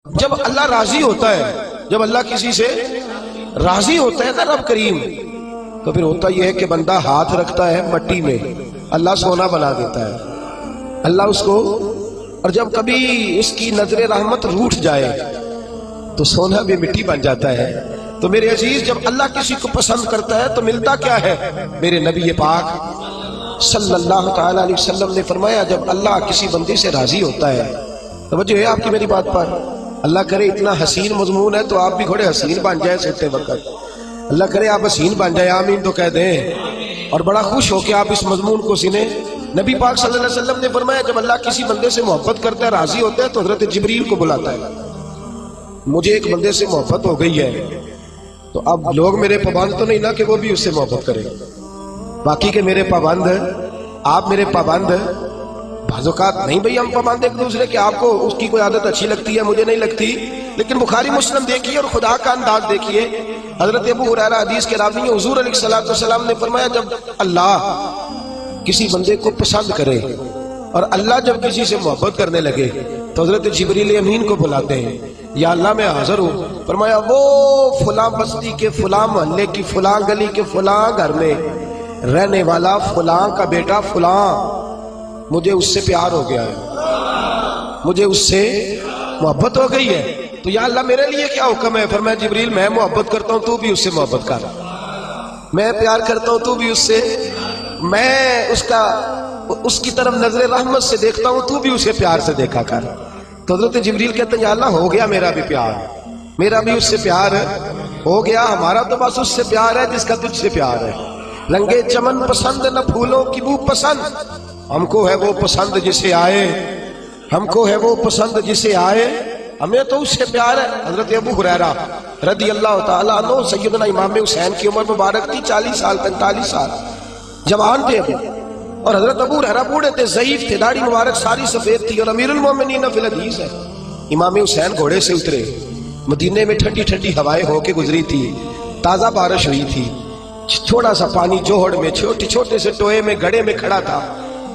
جب اللہ راضی ہوتا ہے، جب اللہ کسی سے راضی ہوتا ہے نا رب کریم، تو پھر ہوتا یہ ہے کہ بندہ ہاتھ رکھتا ہے مٹی میں، اللہ سونا بنا دیتا ہے اللہ اس کو، اور جب کبھی اس کی نظر رحمت روٹھ جائے تو سونا بھی مٹی بن جاتا ہے۔ تو میرے عزیز، جب اللہ کسی کو پسند کرتا ہے تو ملتا کیا ہے؟ میرے نبی پاک صلی اللہ تعالی علیہ وسلم نے فرمایا، جب اللہ کسی بندے سے راضی ہوتا ہے، توجہ ہے آپ کی میری بات پر، اللہ کرے اتنا حسین مضمون ہے تو آپ بھی تھوڑے حسین بن جائیں سوتے وقت، اللہ کرے آپ حسین بن جائیں، آمین تو کہہ دیں، اور بڑا خوش ہو کے آپ اس مضمون کو سنیں۔ نبی پاک صلی اللہ علیہ وسلم نے فرمایا، جب اللہ کسی بندے سے محبت کرتا ہے، راضی ہوتا ہے، تو حضرت جبریل کو بلاتا ہے۔ مجھے ایک بندے سے محبت ہو گئی ہے، تو اب لوگ میرے پابند تو نہیں نا کہ وہ بھی اس سے محبت کریں، باقی کہ میرے پابند، آپ میرے پابند، بعض اوقات نہیں بھئی ہم پابند ایک دوسرے کے، آپ کو اس کی کوئی عادت اچھی لگتی ہے، مجھے نہیں لگتی، لیکن بخاری مسلم دیکھیے اور خدا کا انداز دیکھیے۔ حضرت ابو ہریرہ حدیث کے راوی ہیں، حضور علیہ السلام نے فرمایا، جب اللہ کسی بندے کو پسند کرے اور اللہ جب کسی سے محبت کرنے لگے تو حضرت جبریل امین کو بلاتے ہیں، یا اللہ میں حاضر ہوں، فرمایا وہ فلاں بستی کے فلاں محلے کی فلاں گلی کے فلاں گھر میں رہنے والا فلاں کا بیٹا فلاں، مجھے اس سے پیار ہو گیا ہے، مجھے اس سے محبت ہو گئی ہے، تو یا اللہ میرے لیے کیا حکم ہے؟ فرمایا جبریل میں محبت کرتا ہوں، تو بھی اس سے محبت کر، میں پیار کرتا ہوں، تو بھی اس سے، میں اس کی طرف نظر رحمت سے دیکھتا ہوں، تو بھی اسے پیار سے دیکھا کر۔ تو حضرت جبریل کہتے ہیں، یا اللہ ہو گیا میرا بھی پیار، میرا بھی اس سے پیار ہو گیا، ہمارا تو بس اس سے پیار ہے جس کا تجھ سے پیار ہے۔ رنگے چمن پسند نہ پھولوں کی بو پسند، ہم کو ہے وہ پسند جسے آئے، ہم کو ہے وہ پسند جسے آئے، ہمیں تو اس سے پیار ہے۔ حضرت ابو ہریرہ رضی اللہ تعالیٰ عنہ، سیدنا امام حسین کی عمر مبارک تھی 40 سال 45 سال، جوان تھے ابھی، اور حضرت ابو ہریرہ بوڑھے تھے، ضعیف تھے، داڑھی مبارک ساری سفید تھی، اور امیر المومنین فی الحدیث ہے۔ امام حسین گھوڑے سے اترے، مدینے میں ٹھنڈی ٹھنڈی ہوائیں ہو کے گزری تھی، تازہ بارش ہوئی تھی، تھوڑا سا پانی جوہڑ میں چھوٹے سے ٹوئے میں گڑھے میں کھڑا تھا،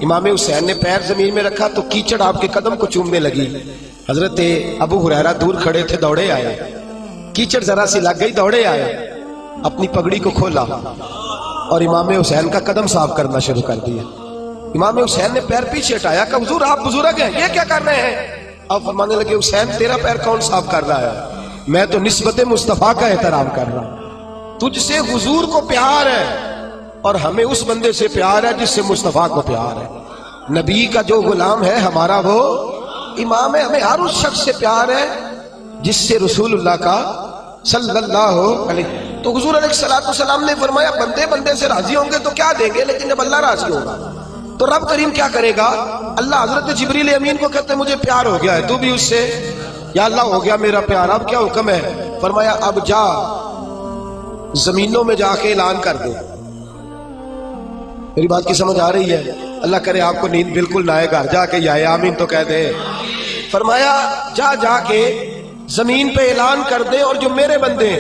امام حسین نے پیر زمین میں رکھا تو کیچڑ آپ کے قدم کو چومنے لگی۔ حضرت ابو ہریرہ دور کھڑے تھے، دوڑے آئے، کیچڑ ذرا سی لگ گئی، دوڑے آئے، اپنی پگڑی کو کھولا اور امام حسین کا قدم صاف کرنا شروع کر دیا۔ امام حسین نے پیر پیچھے ہٹایا کہ حضور آپ بزرگ ہیں، یہ کیا کر رہے ہیں؟ اب فرمانے لگے، حسین تیرا پیر کون صاف کر رہا ہے؟ میں تو نسبت مصطفیٰ کا احترام کر رہا ہوں، تجھ سے حضور کو پیار ہے اور ہمیں اس بندے سے پیار ہے جس سے مصطفیٰ کو پیار ہے۔ نبی کا جو غلام ہے ہمارا وہ امام ہے، ہمیں ہر اس شخص سے پیار ہے جس سے رسول اللہ کا صلی اللہ علیہ۔ تو حضور علیہ السلام نے فرمایا، بندے بندے سے راضی ہوں گے تو کیا دیں گے، لیکن جب اللہ راضی ہوگا تو رب کریم کیا کرے گا؟ اللہ حضرت جبریل امین کو کہتے ہیں، مجھے پیار ہو گیا ہے، تو بھی اس سے، یا اللہ ہو گیا میرا پیار، اب کیا حکم ہے؟ فرمایا اب جا زمینوں میں جا کے اعلان کر دے۔ میری بات کی سمجھ آ رہی ہے؟ اللہ کرے آپ کو نیند بالکل نہ آئے، گھر جا کے یا آمین تو کہہ دے۔ فرمایا جا کے زمین پہ اعلان کر دے، اور جو میرے بندے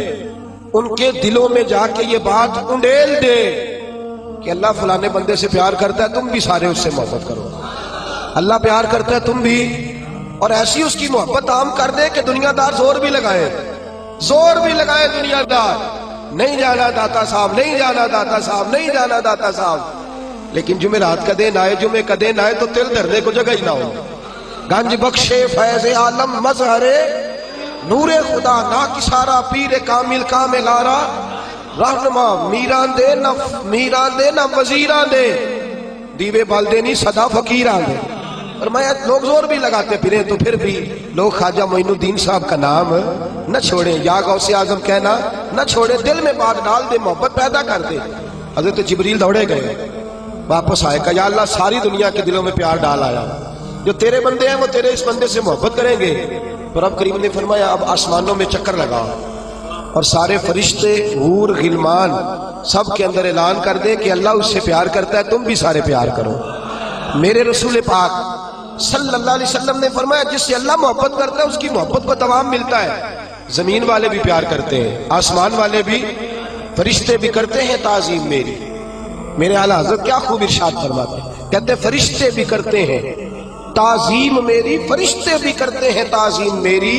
ان کے دلوں میں جا کے یہ بات انڈیل دے کہ اللہ فلانے بندے سے پیار کرتا ہے، تم بھی سارے اس سے محبت کرو، اللہ پیار کرتا ہے تم بھی، اور ایسی اس کی محبت عام کر دے کہ دنیا دار زور بھی لگائے دنیا دار، نہیں جانا داتا صاحب، نہیں جانا داتا صاحب، نہیں جانا داتا صاحب، لیکن جمعرات کا دن آئے، جمعے کا دن آئے تو تل دھرنے کو جگہ ہی نہ ہو۔ گنج بخشے فیض عالم مظہر نور خدا نا کسارا، پیر کامل کامل آرا، رہنما میران دے نہ وزیران دے، دیوے بالدے نہیں صدا فقیران دے۔ فرمایا لوگ زور بھی لگاتے پھریں تو پھر بھی لوگ خواجہ معین الدین صاحب کا نام نہ چھوڑیں، یا غوث اعظم کہنا نہ چھوڑیں، دل میں بات ڈال دے، محبت پیدا کر دے۔ حضرت جبریل دوڑے گئے، واپس آئے، کہا یا اللہ ساری دنیا کے دلوں میں پیار ڈال آیا، جو تیرے بندے ہیں وہ تیرے اس بندے سے محبت کریں گے۔ تو رب کریم نے فرمایا اب آسمانوں میں چکر لگاؤ اور سارے فرشتے، حور، غلمان سب کے اندر اعلان کر دے کہ اللہ اس سے پیار کرتا ہے، تم بھی سارے پیار کرو۔ میرے رسول پاک صلی اللہ علیہ وسلم نے فرمایا، جس سے اللہ محبت کرتا ہے اس کی محبت کو دوام ملتا ہے۔ زمین والے بھی پیار کرتے ہیں، آسمان والے بھی، فرشتے بھی کرتے ہیں تعظیم میری۔ میرے اعلیٰ حضرت کیا خوب ارشاد فرماتے ہیں، کہتے ہیں فرشتے بھی کرتے ہیں تعظیم میری، فرشتے بھی کرتے ہیں تعظیم میری،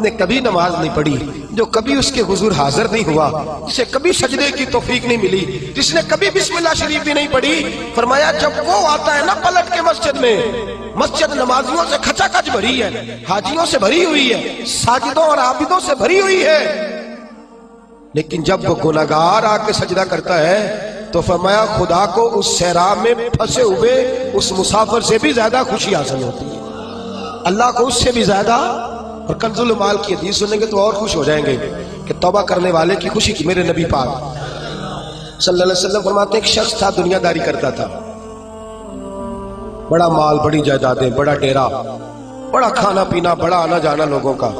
نے کبھی نماز نہیں پڑھی، جو کبھی اس کے حضور حاضر نہیں ہوا، جسے کبھی سجدے کی توفیق نہیں ملی، جس نے کبھی بسم اللہ شریف بھی نہیں پڑھی، فرمایا جب وہ آتا ہے نا پلٹ کے مسجد میں، مسجد نمازیوں سے کھچا کھچ بھری ہے، حاجیوں سے بھری ہوئی ہے، ساجدوں اور عابدوں سے بھری ہوئی ہے، لیکن جب وہ گناہگار آ کے سجدہ کرتا ہے تو فرمایا خدا کو اس صحرا میں پھنسے ہوئے اس مسافر سے بھی زیادہ خوشی حاصل ہوتی ہے، اللہ کو اس سے بھی زیادہ۔ اور کنز المال کی حدیث سنیں گے تو اور خوش ہو جائیں گے کہ توبہ کرنے والے کی خوشی کی۔ میرے نبی پاک صلی اللہ علیہ وسلم فرماتے ہیں ایک شخص تھا، دنیا داری کرتا تھا، بڑا مال، بڑی جائیدادیں، بڑا ڈیرا، بڑا کھانا پینا، بڑا آنا جانا لوگوں کا،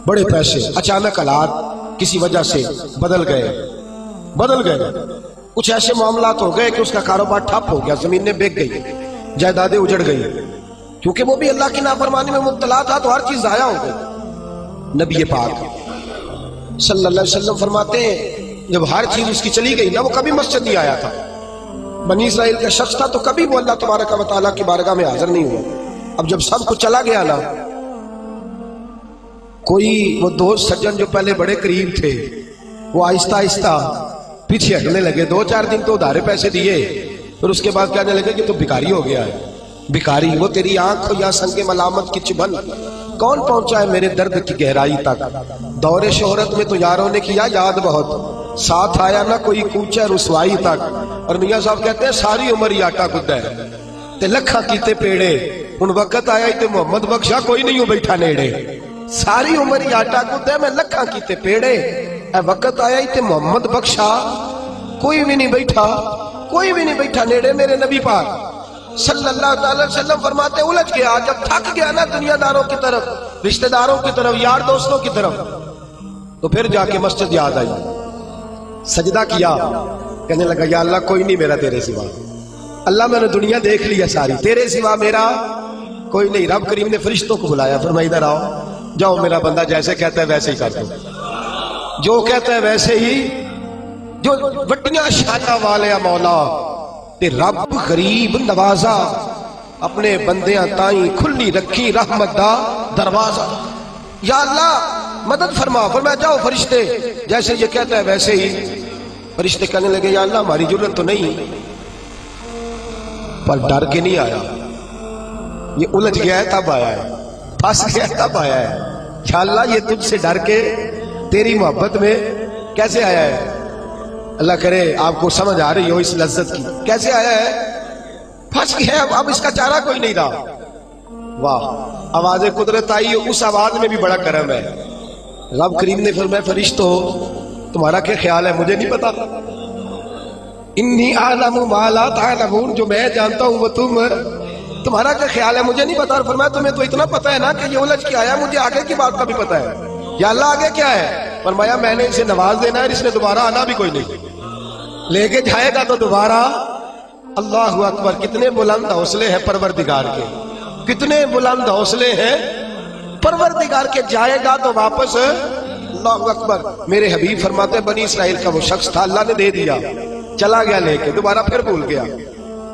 بڑے پیسے۔ اچانک حالات کسی وجہ سے بدل گئے، کچھ ایسے معاملات ہو گئے کہ اس کا کاروبار ٹھپ ہو گیا، زمینیں بک گئی، جائیدادیں اجڑ گئی، کیونکہ وہ بھی اللہ کی نافرمانی میں مبتلا تھا تو ہر چیز ضائع ہو گئی۔ نبی پاک صلی اللہ علیہ وسلم فرماتے ہیں جب ہر چیز اس کی چلی گئی نا، وہ کبھی مسجد نہیں آیا تھا، بنی اسرائیل کا شخص تھا تو کبھی وہ اللہ تبارک و تعالیٰ کی بارگاہ میں حاضر نہیں ہوا۔ اب جب سب کچھ چلا گیا نا، کوئی وہ دوست سجن جو پہلے بڑے قریب تھے وہ آہستہ آہستہ پیچھے ہٹنے لگے، 2-4 دن تو ادھارے پیسے دیے، پھر اس کے بعد کہنے لگے کہ تو بھکاری ہو گیا ہے، بھکاری، وہ تیری آنکھ یا سنگ ملامت کی چبھن کون پہنچا ہے میرے درد کی گہرائی تک، دور شہرت میں تو یاروں نے کیا یاد بہت، ساتھ آیا نہ کوئی کوچہ رسوائی تک۔ اور میاں صاحب کہتے ہیں ساری عمر ہی آٹا گدا ہے تے لکھاں کیتے پیڑے، ان وقت آیا تے محمد بخشا کوئی نہیں ہو بیٹھا نیڑے، ساری عمر ہی آٹا گدا ہے میں لکھاں کیتے پیڑے، اے وقت آیا تے محمد بخشا کوئی بھی نہیں بیٹھا نیڑے۔ میرے نبی پاک صلی اللہ تعالی وسلم فرماتے الجھ گیا، جب تھک گیا نا دنیا داروں کی طرف، رشتہ داروں کی طرف، یار دوستوں کی طرف، تو پھر جا کے مسجد یاد آئی، سجدہ کیا، کہنے لگا یا اللہ کوئی نہیں میرا تیرے سوا، اللہ میں نے دنیا دیکھ لیا ساری، تیرے سوا میرا کوئی نہیں۔ رب کریم نے فرشتوں کو بلایا، فرمایا ادھر آؤ، جاؤ میرا بندہ جیسے کہتا ہے ویسے ہی کر دو، جو کہتا ہے ویسے ہی، جو وڈیاں شاناں والے مولا تے رب غریب نوازا، اپنے بندیاں تائیں کھلی رکھی رحمت دا دروازہ، یا اللہ مدد فرما۔ فرمایا جاؤ فرشتے جیسے یہ کہتا ہے ویسے ہی۔ فرشتے کہنے لگے یا اللہ ہماری ضرورت تو نہیں، پر ڈر کے نہیں آیا، یہ الجھ گیا ہے تب آیا ہے، پھنس گیا ہے تب آیا ہے، یا اللہ یہ تجھ سے ڈر کے تیری محبت میں کیسے آیا ہے؟ اللہ کرے آپ کو سمجھ آ رہی ہو اس لذت کی، کیسے آیا ہے؟ پھنس گیا ہے، اب اس کا چارہ کوئی نہیں رہا۔ واہ، آواز قدرت آئی، اس آواز میں بھی بڑا کرم ہے۔ رب کریم نے فرمایا فرشتو تمہارا کیا خیال ہے مجھے نہیں پتا، انی اعلم ما لا تعلمون، جو میں جانتا ہوں وہ تمہارا کیا خیال ہے مجھے نہیں پتا۔ اور فرمایا تمہیں تو اتنا پتا ہے نا کہ یہ الجھ کے آیا، مجھے آگے کی بات کا بھی پتا ہے، یا اللہ آگے کیا ہے؟ فرمایا میں نے اسے نواز دینا ہے، اس نے دوبارہ آنا بھی کوئی نہیں، لے کے جائے گا تو دوبارہ۔ اللہ اکبر، کتنے بلند حوصلے ہیں پروردگار کے، کتنے بلند حوصلے ہیں پروردگار کے، جائے گا تو واپس۔ اللہ اکبر، میرے حبیب فرماتے بنی اسرائیل کا وہ شخص تھا، اللہ نے دے دیا، چلا گیا لے کے، دوبارہ پھر بھول گیا،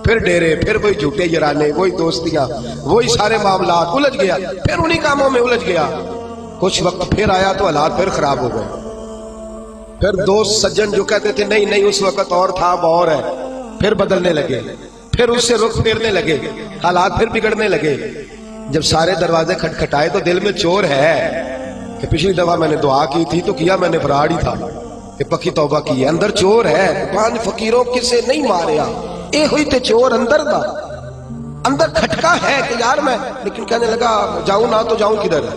پھر ڈیرے، پھر وہی جھوٹے یارانے، وہی دوستیاں، وہی سارے معاملات، الجھ گیا، پھر انہی کاموں میں الجھ گیا۔ کچھ وقت پھر آیا تو حالات پھر خراب ہو گئے، پھر دوست سجن جو کہتے تھے نہیں نہیں اس وقت اور تھا اب اور ہے، پھر بدلنے لگے، پھر اس سے رخ پھیرنے لگے، حالات پھر بگڑنے لگے۔ جب سارے دروازے کھٹکھٹائے تو دل میں چور ہے کہ پچھلی دفعہ میں نے دعا کی تھی تو کیا میں نے فراڈ ہی تھا کہ پکی توبہ کی ہے، اندر چور ہے، پانچ فقیروں کسے نہیں ماریا، اے ہوئی تے چور اندر دا، اندر کھٹکا ہے کہ یار میں، لیکن کہنے لگا جاؤں نہ تو جاؤں کدھر۔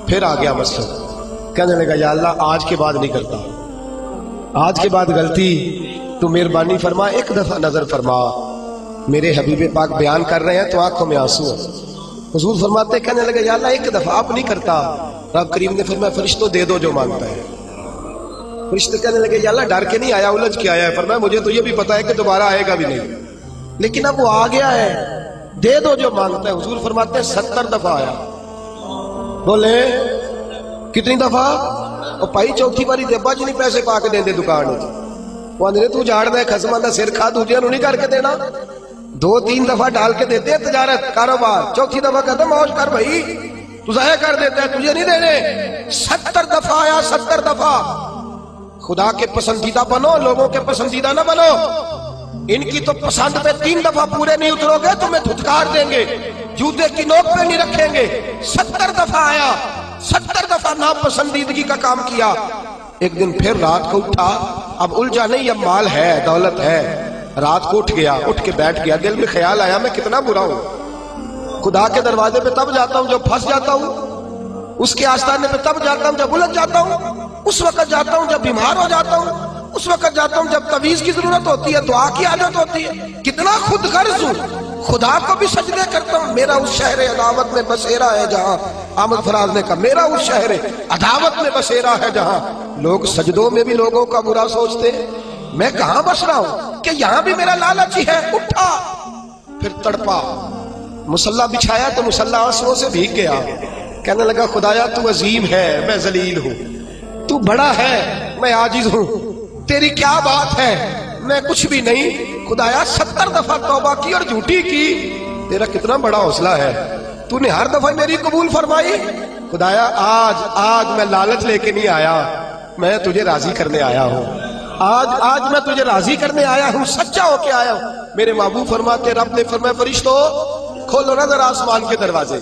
پھر آ گیا مسجد، کہنے لگا یا اللہ آج کے بعد نہیں کرتا، آج کے بعد غلطی تو مہربانی فرما، ایک دفعہ نظر فرما۔ میرے حبیب پاک بیان کر رہے ہیں تو آنکھوں میں آنسو ہیں۔ حضور فرماتے کہنے لگے یا اللہ ایک دفعہ آپ نہیں کرتا۔ رب کریم نے فرمایا فرشتوں دے دو جو مانگتا ہے۔ فرشتے کہنے لگے یا اللہ ڈر کے نہیں آیا، الجھ کے آیا ہے۔ فرمایا مجھے تو یہ بھی پتا ہے کہ دوبارہ آئے گا بھی نہیں، لیکن اب وہ آ گیا ہے، دے دو جو مانگتا ہے۔ حضور فرماتے ہیں 70 دفعہ آیا۔ بولے کتنی دفعہ؟ اور پائی چوتھی باری دبا جی نہیں پیسے پا کے دیں دے دکان، وہ اندرے تو جھاڑ دے خسمہ دا سر کھا دوجے نو نہیں کر کے دینا، 2-3 دفعہ ڈال کے دیتے ہیں تجارت کاروبار، چوتھی دفعہ کہتا موج کر بھائی تو ضائع کر دیتا ہے، تجھے نہیں دینے۔ 70 دفعہ آیا، 70 دفعہ۔ خدا کے پسندیدہ بنو، لوگوں کے پسندیدہ نہ بنو۔ ان کی تو پسند پہ 3 دفعہ پورے نہیں اترو گے تمہیں دھتکار دیں گے، جوتے کی نوک پہ نہیں رکھیں گے۔ 70 دفعہ آیا، 70 دفعہ ناپسندیدگی کا کام کیا۔ ایک دن پھر رات کو اٹھا، اب الجھا نہیں، اب مال ہے، دولت ہے۔ رات کو اٹھ گیا، اٹھ کے بیٹھ گیا، دل میں خیال آیا میں کتنا برا ہوں، خدا کے دروازے پہ تب جاتا ہوں جب پھنس جاتا ہوں، اس کے آستانے پہ تب جاتا ہوں جب الجھ جاتا ہوں، اس وقت جاتا ہوں جب بیمار ہو جاتا ہوں، اس وقت جاتا ہوں جب تعویذ کی ضرورت ہوتی ہے، دعا کی عادت ہوتی ہے۔ کتنا خود غرض ہوں، خدا کو بھی سجدے کرتا ہوں۔ میرا اس شہر عداوت میں بسیرا ہے جہاں، احمد فراز نے کہا میرا اس شہر عداوت میں بسیرا ہے جہاں۔ لوگ سجدوں میں بھی لوگوں کا برا سوچتے ہیں، میں کہاں بس رہا ہوں کہ یہاں بھی میرا لالچ ہی ہے۔ اٹھا، پھر تڑپا، مصلی بچھایا تو مصلی آنسوؤں سے بھیگ گیا۔ کہنے لگا خدایا تو عظیم ہے، میں ذلیل ہوں، تو بڑا ہے، میں عاجز ہوں، تیری کیا بات ہے، میں کچھ بھی نہیں۔ خدایا 70 دفعہ توبہ کی اور جھوٹی کی، تیرا کتنا بڑا حوصلہ ہے، تو نے ہر دفعہ میری قبول فرمائی۔ خدایا آج میں لالچ لے کے نہیں آیا، میں تجھے راضی کرنے آیا ہوں، آج میں تجھے راضی کرنے آیا ہوں، سچا ہو کے آیا ہوں۔ میرے محبوب فرماتے، رب نے فرمایا فرشتو کھولو نظر آسمان کے دروازے۔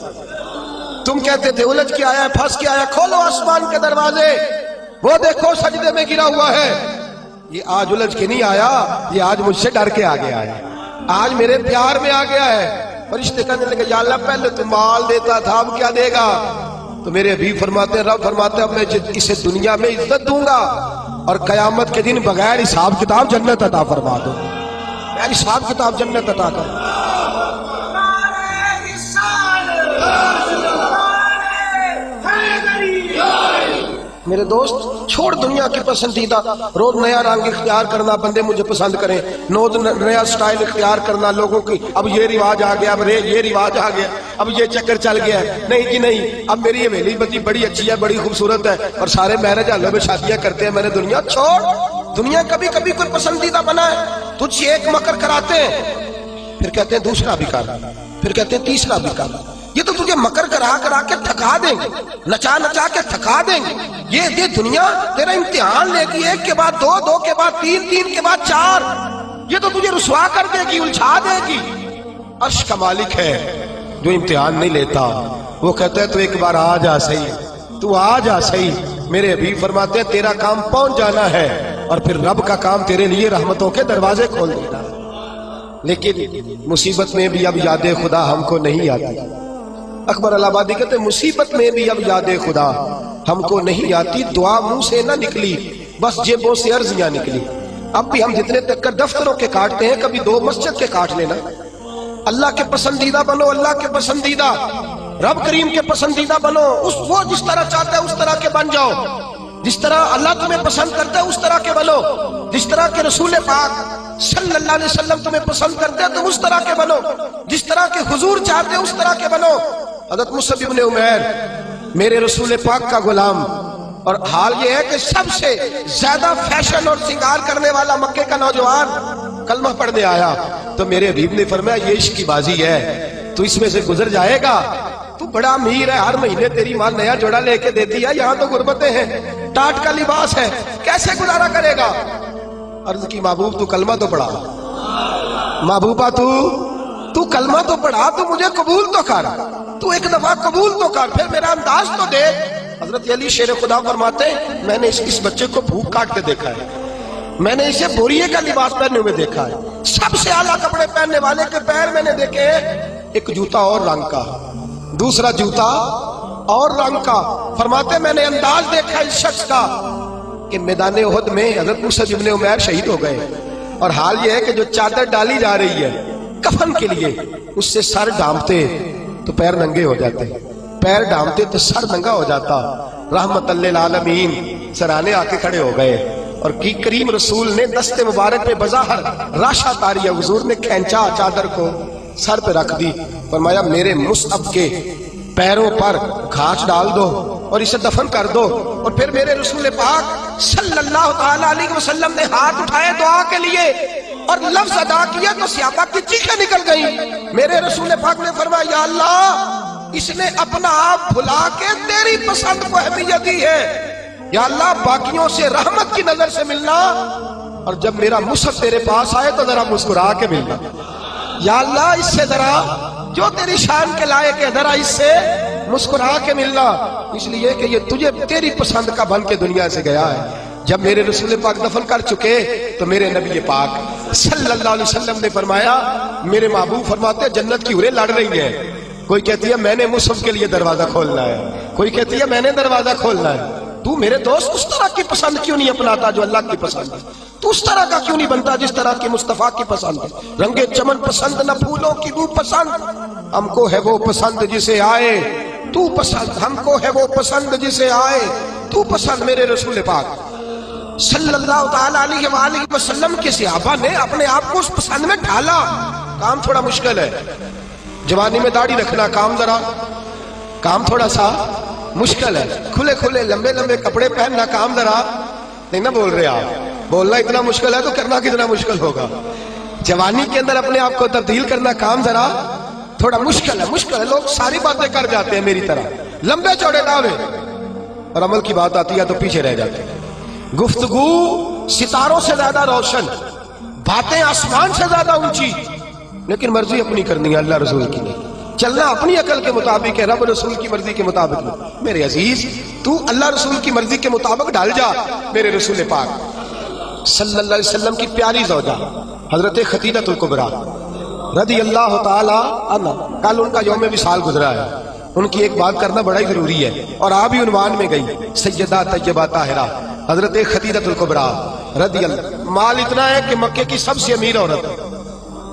تم کہتے تھے الجھ کے آیا ہے، پھنس کے آیا، کھولو آسمان کے دروازے، وہ دیکھو سجدے میں گرا ہوا ہے۔ یہ آج الجھ کے نہیں آیا، یہ آج مجھ سے ڈر کے آ گیا ہے، آج میرے پیار میں آ گیا ہے۔ فرشتے کہنے لگے یا اللہ پہلے تو مال دیتا تھا، اب کیا دے گا؟ تو میرے حبیب فرماتے ہیں، رب فرماتے ہیں اب میں اسے دنیا میں عزت دوں گا اور قیامت کے دن بغیر حساب کتاب جنت عطا فرما دو، بغیر حساب کتاب جنت عطا کر۔ میرے دوست چھوڑ دنیا کی پسندیدہ، روز نیا رنگ اختیار کرنا، بندے مجھے پسند کریں، روز نیا سٹائل اختیار کرنا لوگوں کی، اب یہ رواج آ گیا، اب یہ رواج آ گیا، اب یہ چکر چل گیا ہے، نہیں جی نہیں، اب میری حویلی بڑی اچھی ہے، بڑی خوبصورت ہے، اور سارے میرج ہالوں میں شادیاں کرتے ہیں۔ میں نے دنیا چھوڑ، دنیا کبھی کبھی کوئی پسندیدہ بنا ہے، تجھ سے ایک مکر کراتے ہیں، پھر کہتے ہیں دوسرا بھی کر، پھر کہتے ہیں تیسرا بھی کر۔ یہ تو تجھے مکر کرا کے تھکا دیں گے، نچا کے تھکا دیں گے۔ یہ دنیا تیرا امتحان لے گی، ایک کے بعد دو، دو کے بعد تین، تین کے بعد چار۔ یہ تو تجھے رسوا کر دے گی، الجھا دے گی۔ عرش کا مالک ہے جو امتحان نہیں لیتا، وہ کہتا ہے تو ایک بار آ جا صحیح، تو آ جا صحیح۔ میرے حبیب فرماتے ہیں تیرا کام پہنچ جانا ہے، اور پھر رب کا کام تیرے لیے رحمتوں کے دروازے کھول دینا۔ لیکن مصیبت میں بھی اب یاد خدا ہم کو نہیں آتی۔ اکبر الہ آبادی کہتے ہیں مصیبت میں بھی اب یاد خدا ہم کو نہیں آتی، دعا منہ سے نہ نکلی، بس جیبوں سے عرضیاں نکلی۔ اب بھی ہم جتنے تک دفتروں کے کاٹتے ہیں، کبھی 2 مسجد کے کاٹ لینا۔ اللہ کے پسندیدہ بنو، اللہ کے پسندیدہ، رب کریم کے پسندیدہ بنو، وہ جس طرح چاہتا ہے اس طرح کے بن جاؤ، جس طرح اللہ تمہیں پسند کرتا ہے اس طرح کے بنو، جس طرح کے رسول پاک صلی اللہ علیہ وسلم تمہیں پسند کرتے ہیں تم اس طرح کے بنو، جس طرح کے حضور چاہتے ہیں اس طرح کے بنو۔ حضرت مصعب بن عمیر میرے رسول پاک کا غلام، اور حال یہ ہے کہ سب سے زیادہ فیشن اور سنگار کرنے والا مکے کا نوجوان کلمہ پڑھنے آیا، تو میرے حبیب نے فرمایا یہ عشق کی بازی ہے، تو اس میں سے گزر جائے گا، تو بڑا امیر ہے، ہر مہینے تیری ماں نیا جوڑا لے کے دیتی ہے، یہاں تو غربتیں ہیں، ٹاٹ کا لباس ہے، کیسے گزارا کرے گا؟ عرض کی محبوب تو کلمہ تو پڑھا، محبوبہ تو کلمہ تو پڑھا، تو مجھے قبول تو کر، تو ایک دفعہ قبول تو کر، پھر میرا انداز تو دے۔ حضرت علی شیر خدا فرماتے ہیں میں نے اس بچے کو بھوک کاٹتے دیکھا ہے، میں نے اسے بوریے کا لباس پہنے ہوئے دیکھا ہے، سب سے اعلیٰ کپڑے پہننے والے کے پیر میں نے دیکھے، ایک جوتا اور رنگ کا، دوسرا جوتا اور رنگ کا۔ فرماتے میں نے انداز دیکھا اس شخص کا کہ میدان احد میں حضرت مصعب بن عمیر شہید ہو گئے، اور حال یہ ہے کہ جو چادر ڈالی جا رہی ہے کفن کے لیے، اس سے سر ڈھانپتے تو پیر ننگے ہو جاتے، پیر ڈھانپتے تو سر ننگا ہو جاتا۔ رحمت للعالمین سرانے آ کے کھڑے ہو گئے، اور کی کریم رسول نے دست مبارک پہ بظاہر راشا تاری، حضور نے کھینچا چادر کو سر پہ رکھ دی، فرمایا میرے مصعب کے پیروں پر گھاس ڈال دو اور اسے دفن کر دو۔ اور پھر میرے رسول پاک صلی اللہ تعالی علیہ وسلم نے ہاتھ اٹھائے دعا کے لیے، اور لفظ ادا کیا تو صحابہ کی چیخیں نکل گئیں۔ میرے رسول پاک نے فرمایا یا اللہ اس نے اپنا آپ بھلا کے تیری پسند کو اہمیت دی ہے۔ یا اللہ باقیوں سے رحمت کی نظر سے ملنا، اور جب میرا مصحف تیرے پاس آئے تو ذرا مسکرا کے ملنا۔ یا اللہ اس سے ذرا جو تیری شان کے لائق ہے ذرا اس سے مسکرا کے ملنا، اس لیے کہ یہ تجھے تیری پسند کا بن کے دنیا سے گیا ہے۔ جب میرے رسول پاک دفن کر چکے تو میرے نبی پاک صلی اللہ علیہ وسلم نے فرمایا، میرے محبوب فرماتے جنت کی حوریں لڑ رہی ہیں، کوئی کہتی ہے میں نے مصحف کے لیے دروازہ کھولنا ہے، کوئی کہتی ہے میں نے دروازہ کھولنا ہے۔ تو میرے دوست اس طرح کی پسند کیوں نہیں اپناتا جو اللہ کی پسند ہے؟ تو اس طرح کا کیوں نہیں بنتا جس طرح کی مصطفیٰ کی پسند ہے؟ رنگ چمن پسند نہ پھولوں کی بو پسند، ہم کو ہے وہ پسند جسے آئے تو پسند، ہم کو ہے وہ پسند جسے آئے تو پسند۔ میرے رسول پاک صلی اللہ تعالیٰ علیہ وآلہ وسلم کے صحابہ نے اپنے آپ کو اس پسند میں ڈھالا۔ کام تھوڑا مشکل ہے، جوانی میں داڑھی رکھنا کام تھوڑا سا مشکل ہے، کھلے کھلے لمبے لمبے کپڑے پہننا کام ذرا نہیں نہ بول رہے آپ، بولنا اتنا مشکل ہے تو کرنا کتنا مشکل ہوگا۔ جوانی کے اندر اپنے آپ کو تبدیل کرنا کام ذرا تھوڑا مشکل ہے۔ لوگ ساری باتیں کر جاتے ہیں میری طرح، لمبے چوڑے دعوے، اور عمل کی بات آتی ہے تو پیچھے رہ جاتے ہیں۔ گفتگو ستاروں سے زیادہ روشن، باتیں آسمان سے زیادہ اونچی، لیکن مرضی اپنی کرنی ہے، اللہ رسول کی نہیں۔ چلنا اپنی عقل کے مطابق ہے، رب رسول کی مرضی کے مطابق نہیں۔ میرے عزیز تو اللہ رسول کی مرضی کے مطابق ڈال جا۔ میرے رسول پاک صلی اللہ علیہ وسلم کی پیاری زوجہ حضرت خدیجہ الکبریٰ رضی اللہ تعالی عنہا، کل ان کا یوم وصال گزرا ہے، ان کی ایک بات کرنا بڑا ہی ضروری ہے، اور آپ ہی عنوان میں گئی سیدہ طیبہ طاہرہ حضرت خدیجہ الکبریٰ رضی اللہ۔ مال اتنا ہے کہ مکے کی سب سے امیر عورت،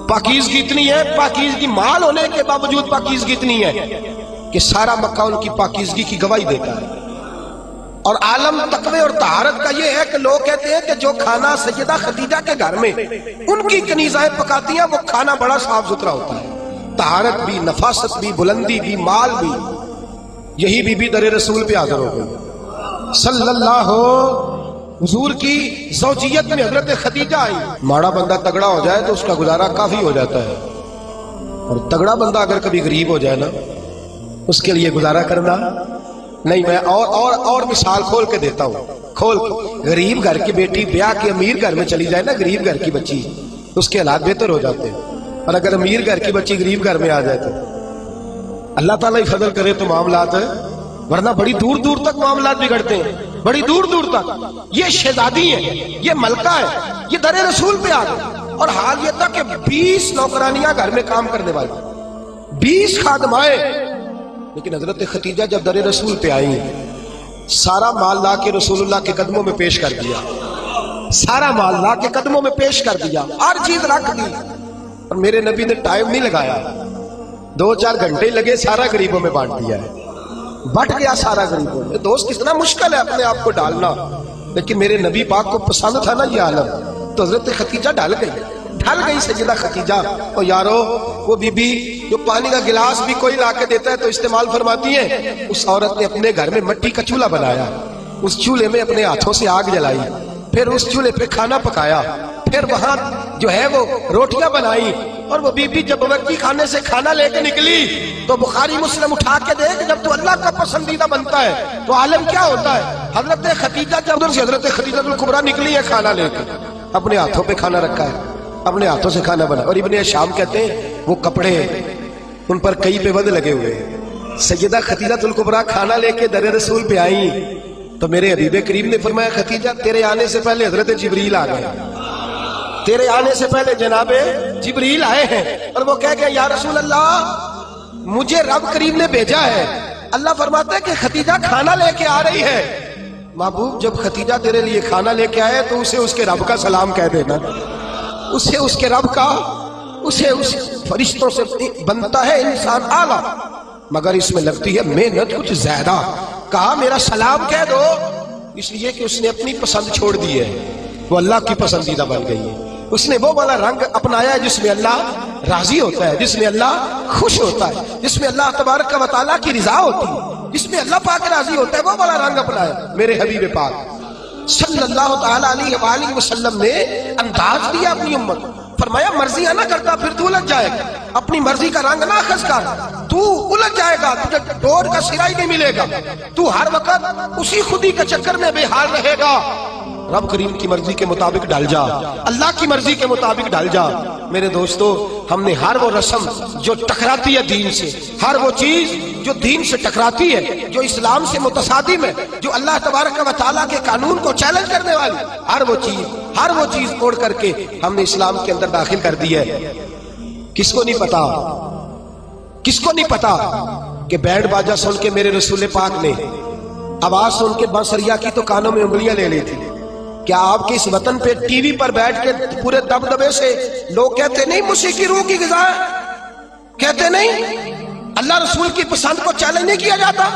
پاکیزگی اتنی ہے، پاکیزگی مال ہونے کے باوجود پاکیزگی اتنی ہے کہ سارا مکہ ان کی پاکیزگی کی گواہی دیتا ہے۔ اور عالم تقوی اور طہارت کا یہ ہے کہ لوگ کہتے ہیں کہ جو کھانا سیدہ خدیجہ کے گھر میں ان کی کنیزائیں پکاتی ہیں وہ کھانا بڑا صاف ستھرا ہوتا ہے، طہارت بھی، نفاست بھی، بلندی بھی، مال بھی۔ یہی بی بی در رسول پہ حاضر ہو گئی صلی اللہ حضور کی زوجیت میں حضرت خدیجہ آئی۔ ماڑا بندہ تگڑا ہو جائے تو اس کا گزارا کافی ہو جاتا ہے، اور تگڑا بندہ اگر کبھی غریب ہو جائے نا اس کے لیے گزارا کرنا نہیں۔ میں اور مثال کھول کے دیتا ہوں۔ غریب گھر کی بیٹی بیاہ کے امیر گھر میں چلی جائے نا، غریب گھر کی بچی، اس کے حالات بہتر ہو جاتے ہیں، اور اگر امیر گھر کی بچی غریب گھر میں آ جائے تو اللہ تعالیٰ ہی فضل کرے تو معاملات ہے، ورنہ بڑی دور دور تک معاملات بگڑتے ہیں، بڑی دور دور تک۔ یہ شہزادی ہے، یہ ملکہ ہے، یہ در رسول پہ آ گئی، اور حال یہ تھا کہ 20 نوکرانیاں گھر میں کام کرنے والی، 20 خادمائیں، لیکن حضرت خدیجہ جب در رسول پہ آئی سارا مال لا کے رسول اللہ کے قدموں میں پیش کر دیا، سارا مال لا کے قدموں میں پیش کر دیا، ہر چیز رکھ دی، اور میرے نبی نے ٹائم نہیں لگایا، 2-4 گھنٹے لگے، سارا غریبوں میں بانٹ دیا ہے، بٹ گیا سارا غریبوں میں۔ دوست کتنا مشکل ہے اپنے آپ کو ڈالنا، لیکن میرے نبی پاک کو پسند تھا نا یہ عالم، تو حضرت خدیجہ ڈال گئی سیدہ خدیجہ۔ اور یارو وہ بی بی جو پانی کا گلاس بھی کوئی لا کے دیتا ہے تو استعمال فرماتی ہے، اس عورت نے اپنے گھر میں مٹی کا چولہا بنایا، اس چولہے میں اپنے ہاتھوں سے آگ جلائی، پھر اس چولہے پہ کھانا پکایا، پھر وہاں جو ہے وہ روٹیاں بنائی، اور وہ بی بی جب وقتی خانے سے کھانا لے کے نکلی تو بخاری مسلم اٹھا کے دیکھ، جب تو اللہ کا پسندیدہ بنتا ہے تو عالم کیا ہوتا ہے۔ حضرت خدیجہ جب ادھر سے حضرت خدیجہ الکبریٰ نکلی ہے کھانا لے کے، اپنے ہاتھوں پہ کھانا رکھا ہے، اپنے ہاتھوں سے کھانا بنا، اور ابن شام کہتے ہیں وہ کپڑے ان پر کئی پہ ود لگے ہوئے۔ سیدہ خدیجہ الکبریٰ کھانا لے کے در رسول پہ آئیں تو میرے حبیب کریم نے فرمایا خدیجہ تیرے آنے سے پہلے حضرت جبریل آ گئے، تیرے آنے سے پہلے جناب جبریل آئے ہیں، اور وہ کہہ گئے یا رسول اللہ مجھے رب کریم نے بھیجا ہے۔ اللہ فرماتا ہے کہ خدیجہ کھانا لے کے آ رہی ہے۔ محبوب جب خدیجہ تیرے لیے کھانا لے کے آئے تو اسے اس کے رب کا سلام کہہ دینا، اسے اس کے رب کا، اسے اس فرشتوں سے بنتا ہے انسان اعلیٰ، مگر اس میں لگتی ہے محنت کچھ زیادہ۔ کہا میرا سلام کہہ دو، اس لیے کہ اس نے اپنی پسند چھوڑ دی ہے، وہ اللہ کی پسندیدہ بن گئی ہے۔ اس نے وہ والا رنگ اپنایا ہے جس میں اللہ راضی ہوتا ہے، جس میں اللہ خوش ہوتا ہے، جس میں اللہ تبارک و تعالیٰ کی رضا ہوتی ہے، جس میں اللہ پاک راضی ہوتا ہے، وہ والا رنگ اپنایا میرے حبیب پاک صلی اللہ تعالیٰ علیہ وآلہ وسلم نے۔ انداز دیا اپنی امت، فرمایا مرضیاں نہ کرتا پھر تو الجھ جائے گا، اپنی مرضی کا رنگ نہ خس کر، تو الجھ جائے گا، تجھے ڈور کا سرا ہی نہیں ملے گا، تو ہر وقت اسی خودی کے چکر میں بے حال رہے گا۔ رب کریم کی مرضی کے مطابق ڈھل جا، اللہ کی مرضی کے مطابق ڈھل جا۔ میرے دوستو، ہم نے ہر وہ رسم جو ٹکراتی ہے دین سے، ہر وہ چیز جو دین سے ٹکراتی ہے، جو اسلام سے متصادم ہے، جو اللہ تبارک و تعالیٰ کے قانون کو چیلنج کرنے والی، ہر وہ چیز توڑ کر کے ہم نے اسلام کے اندر داخل کر دی ہے۔ کس کو نہیں پتا کہ بینڈ باجا سن کے میرے رسول پاک نے آواز سن کے بانسریا کی تو کانوں میں انگلیاں لے لی تھی۔ کیا آپ کے اس وطن پہ ٹی وی پر بیٹھ کے پورے دبدبے سے لوگ کہتے نہیں موسیقی روح کی غذا ہے؟ کہتے نہیں اللہ رسول کی پسند کو چیلنج نہیں کیا جاتا؟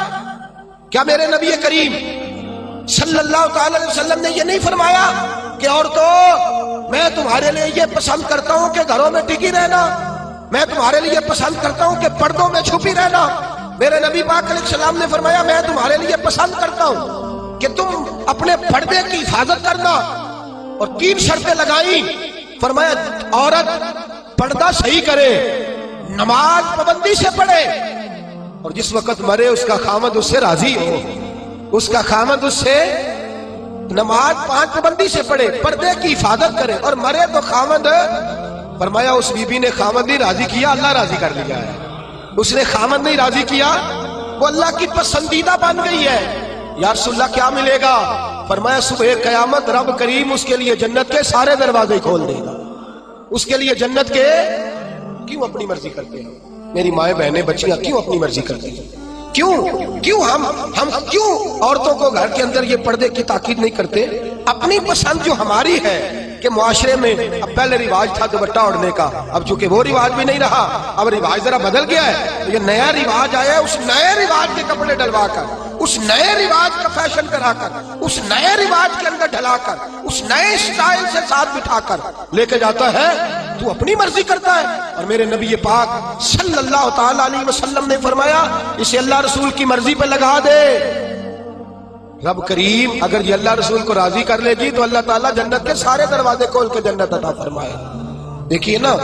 کیا میرے نبی کریم صلی اللہ تعالی علیہ وسلم نے یہ نہیں فرمایا کہ عورتوں میں تمہارے لیے یہ پسند کرتا ہوں کہ گھروں میں ٹکی رہنا، میں تمہارے لیے پسند کرتا ہوں کہ پردوں میں چھپی رہنا؟ میرے نبی پاک علیہ السلام نے فرمایا میں تمہارے لیے پسند کرتا ہوں کہ تم اپنے پردے کی حفاظت کرنا، اور 3 شرطیں لگائیں۔ فرمایا عورت پردہ صحیح کرے، نماز پابندی سے پڑھے، اور جس وقت مرے اس کا خامد اس سے راضی ہو، اس کا خامد اس سے نماز 5 پابندی سے پڑھے، پردے کی حفاظت کرے اور مرے تو خامد۔ فرمایا اس بی بی نے خامد نہیں راضی کیا، اللہ راضی کر لیا ہے۔ اس نے خامد نہیں راضی کیا، وہ اللہ کی پسندیدہ بن گئی ہے۔ یا رسول اللہ کیا ملے گا؟ فرمایا صبح قیامت رب کریم اس کے لیے جنت کے سارے دروازے کھول دے گا۔ اس کے لیے جنت کے کیوں اپنی مرضی کرتے ہیں؟ میری مائیں بہنیں بچیاں کیوں اپنی مرضی کرتی ہیں؟ کیوں ہم کیوں عورتوں کو گھر کے اندر یہ پردے کی تاکید نہیں کرتے؟ اپنی پسند جو ہماری ہے کہ معاشرے میں اب پہلے رواج تھا دوپٹہ اوڑھنے کا، اب چونکہ وہ رواج بھی نہیں رہا، اب رواج ذرا بدل گیا ہے، تو یہ نیا رواج آیا ہے، اس نئے رواج کے کپڑے ڈلوا کر، اس نئے رواج کا فیشن کرا کر، اس نئے رواج کے اندر ڈھلا کر، اس نئے اسٹائل سے ساتھ بٹھا کر لے کے جاتا ہے، تو اپنی مرضی کرتا ہے۔ اور میرے نبی پاک صلی اللہ تعالی علیہ وسلم نے فرمایا اسے اللہ رسول کی مرضی پہ لگا دے۔ رب کریم اگر یہ اللہ رسول کو راضی کر لے گی تو اللہ تعالیٰ جنت کے سارے دروازے کھول کے جنت عطا فرمائے۔ دیکھیے نا،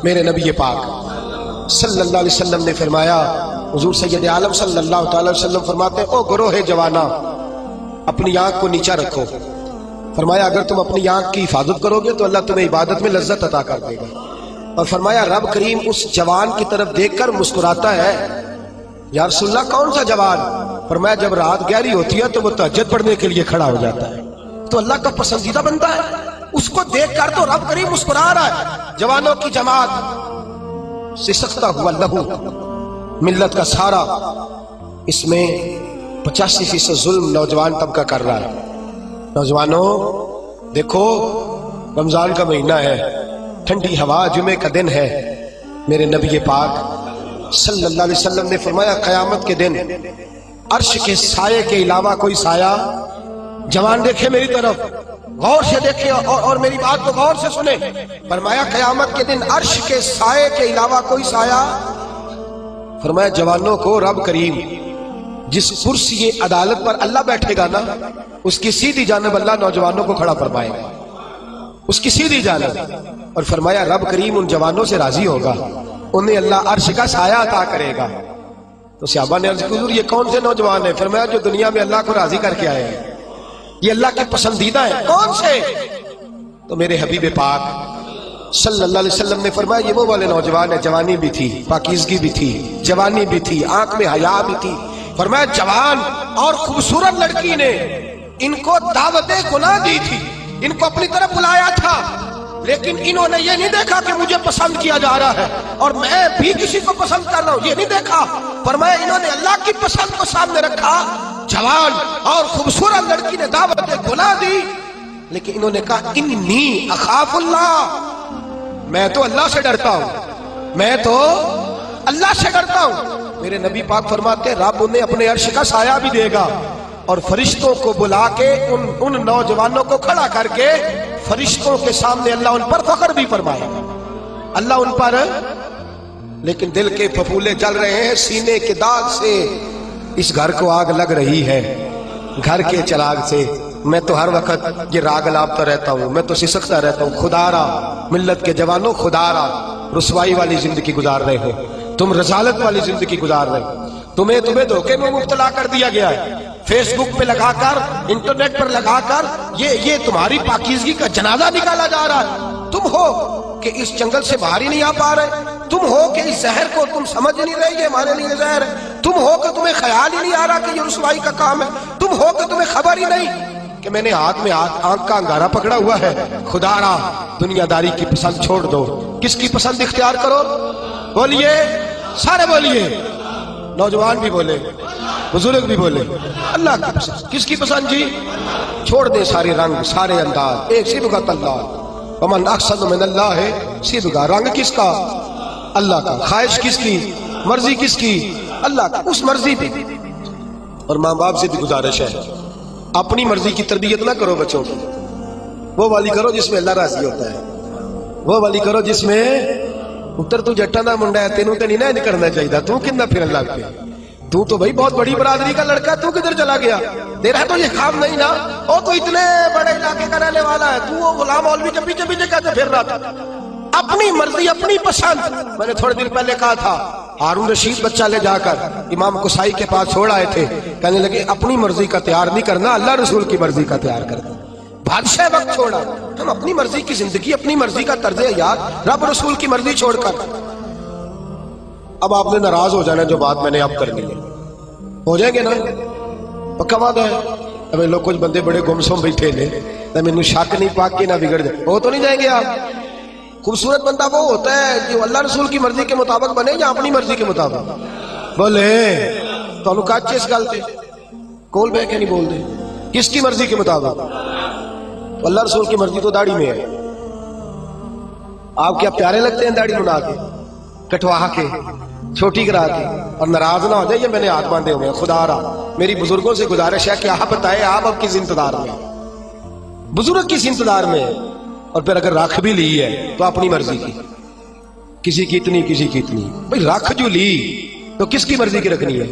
میرے نبی پاک صلی اللہ علیہ وسلم نے فرمایا، حضور سید عالم صلی اللہ تعالی وسلم فرماتے ہیں او گروہ جوانا اپنی آنکھ کو نیچا رکھو۔ فرمایا اگر تم اپنی آنکھ کی حفاظت کرو گے تو اللہ تمہیں عبادت میں لذت عطا کر دے گا۔ اور فرمایا رب کریم اس جوان کی طرف دیکھ کر مسکراتا ہے۔ یا رسول اللہ کون سا جوان؟ فرمایا جب رات گہری ہوتی ہے تو وہ تہجد پڑھنے کے لیے کھڑا ہو جاتا ہے، تو اللہ کا پسندیدہ بندہ ہے، اس کو دیکھ کر تو رب کریم مسکرا رہا ہے۔ جوانوں کی جماعت سے سکتا ہوا لہو، ملت کا سارا، اس میں 85% ظلم نوجوان طبقہ کر رہا ہے۔ نوجوانوں دیکھو، رمضان کا مہینہ ہے، ٹھنڈی ہوا، جمعے کا دن ہے۔ میرے نبی پاک صلی اللہ علیہ وسلم نے فرمایا قیامت کے دن عرش کے سائے کے علاوہ کوئی سایہ، جوان دیکھے میری طرف، غور سے دیکھے اور میری بات کو غور سے سنے۔ فرمایا قیامت کے دن عرش کے سائے کے علاوہ کوئی سایہ، فرمایا جوانوں کو رب کریم جس کرسی عدالت پر اللہ بیٹھے گا نا، اس کی سیدھی جانب اللہ نوجوانوں کو کھڑا فرمائے گا، اس کی سیدھی جانب۔ اور فرمایا رب کریم ان جوانوں سے راضی ہوگا، انہیں اللہ عرش کا سایہ عطا کرے گا۔ تو صحابہ نے عرض کی حضور یہ کون سے نوجوان ہیں؟ فرمایا جو دنیا میں اللہ کو راضی کر کے آئے ہیں، یہ اللہ کے پسندیدہ ہیں۔ کون سے؟ تو میرے حبیب پاک صلی اللہ علیہ وسلم نے فرمایا یہ وہ والے نوجوان ہیں، جوانی بھی تھی، پاکیزگی بھی تھی، جوانی بھی تھی، آنکھ میں حیا بھی تھی۔ فرمایا جوان اور خوبصورت لڑکی نے ان کو دعوت گناہ دی تھی، ان کو اپنی طرف بلایا تھا، لیکن انہوں نے یہ نہیں دیکھا کہ مجھے پسند کیا جا رہا ہے اور میں بھی کسی کو پسند کر رہا ہوں، یہ نہیں دیکھا۔ فرمایا انہوں نے اللہ کی پسند کو سامنے رکھا۔ جوان اور خوبصورت لڑکی نے دعوت گناہ دی، لیکن انہوں نے کہا انی اخاف اللہ، میں تو اللہ سے ڈرتا ہوں، میں تو اللہ سے ڈرتا ہوں۔ میرے نبی پاک فرماتے ہیں رب انہیں اپنے عرش کا سایہ بھی دے گا، اور فرشتوں کو بلا کے ان نوجوانوں کو کھڑا کر کے فرشتوں کے سامنے اللہ ان پر فخر بھی فرمائے گا، اللہ ان پر۔ لیکن دل کے پھپھولے جل رہے ہیں، سینے کے داغ سے اس گھر کو آگ لگ رہی ہے، گھر کے چراغ سے میں تو ہر وقت یہ راگ لاپتا رہتا ہوں، میں تو سسکتا رہتا ہوں، خدا را ملت کے جوانوں خدا را رسوائی والی زندگی گزار رہے ہو، تم رسالت والی زندگی گزار رہے ہو، تمہیں دھوکے میں مبتلا کر دیا گیا ہے، فیس بک پہ لگا کر، انٹرنیٹ پر لگا کر یہ تمہاری پاکیزگی کا جنازہ نکالا جا رہا ہے۔ تم ہو کہ اس جنگل سے باہر ہی نہیں آ پا رہے، تم ہو کہ اس زہر کو تم سمجھ نہیں رہے یہ ہمارے لیے زہر ہے، تم ہو کہ تمہیں خیال ہی نہیں آ رہا کہ یہ رسوائی کا کام ہے، تم ہو کہ تمہیں خبر ہی نہیں کہ میں نے ہاتھ میں آنکھ کا انگارہ پکڑا ہوا ہے۔ خدا را دنیا داری کی پسند چھوڑ دو، کس کی پسند اختیار کرو؟ بولیے، سارے بولیے، نوجوان بھی بولے، بزرگ بھی بولے، اللہ کی پسند، کس کی پسند جی؟ چھوڑ دے سارے رنگ، سارے انداز، ایک صبغۃ اللہ، ومن احسن من اللہ صبغہ، رنگ کس کا؟ اللہ کا، خواہش کس کی؟ مرضی کس کی؟ اللہ کی، اس مرضی پہ۔ اور ماں باپ سے بھی گزارش ہے، اپنی مرضی کی تربیت نہ کرو بچوں کی، وہ والی کرو جس میں اللہ راضی ہوتا ہے، وہ والی کرو جس میں اتر تو جٹا دا منڈا ہے، تینوں تے نہیں نہ کرنا چاہیے، تو کتنا پھرن لگ پہ، تو بھائی بہت بڑی برادری کا لڑکا، تو کدھر چلا گیا؟ تیرا تو یہ کام نہیں نا، وہ تو اتنے بڑے علاقے کا رہنے والا ہے، تو وہ غلام مولوی کے پیچھے پیچھے کہتے پھر رہا تھا۔ اپنی مرضی، اپنی پسند۔ میں نے تھوڑے دن پہلے کہا تھا، ہارون رشید بچہ لے جا کر امام قصائی کے پاس چھوڑ آئے تھے، کہنے لگے اپنی مرضی کا تیار نہیں کرنا، اللہ رسول کی مرضی کا تیار کرنا۔ بادشاہ وقت چھوڑا، ہم اپنی مرضی کی زندگی، اپنی مرضی کا طرز حیات، رب رسول کی مرضی چھوڑ کر۔ اب آپ نے ناراض ہو جانا جو بات میں نے اب کرنی ہے، ہو جائیں گے نا؟ پکا وعدہ ہے؟ اب لوگ کچھ بندے بڑے گمسم بیٹھے نے، نہ مینوں شک نہیں پاک کے نہ بگڑ جائے، وہ تو نہیں جائیں گے آپ؟ خوبصورت بندہ وہ ہوتا ہے جو اللہ رسول کی مرضی کے مطابق بنے یا اپنی مرضی کے مطابق؟ بولے تو کچھ اس گل پہ کول بہ کے نہیں بول دے، کس کی مرضی کے مطابق؟ اللہ رسول کی مرضی تو داڑھی میں ہے۔ آپ کیا پیارے لگتے ہیں داڑھی بنا کے، کٹوا کے، چھوٹی کرا کے؟ اور ناراض نہ ہو جائے، یہ میں نے ہاتھ باندھے ہوئے ہیں، خدا را میری بزرگوں سے گزارش ہے کہ آپ بتائیں آپ اب کس انتظار میں، بزرگ کس انتظار میں؟ اور پھر اگر رکھ بھی لی ہے تو اپنی مرضی کی، کسی کی اتنی کسی کی اتنی، بھئی رکھ جو لی تو کس کی مرضی کی رکھنی ہے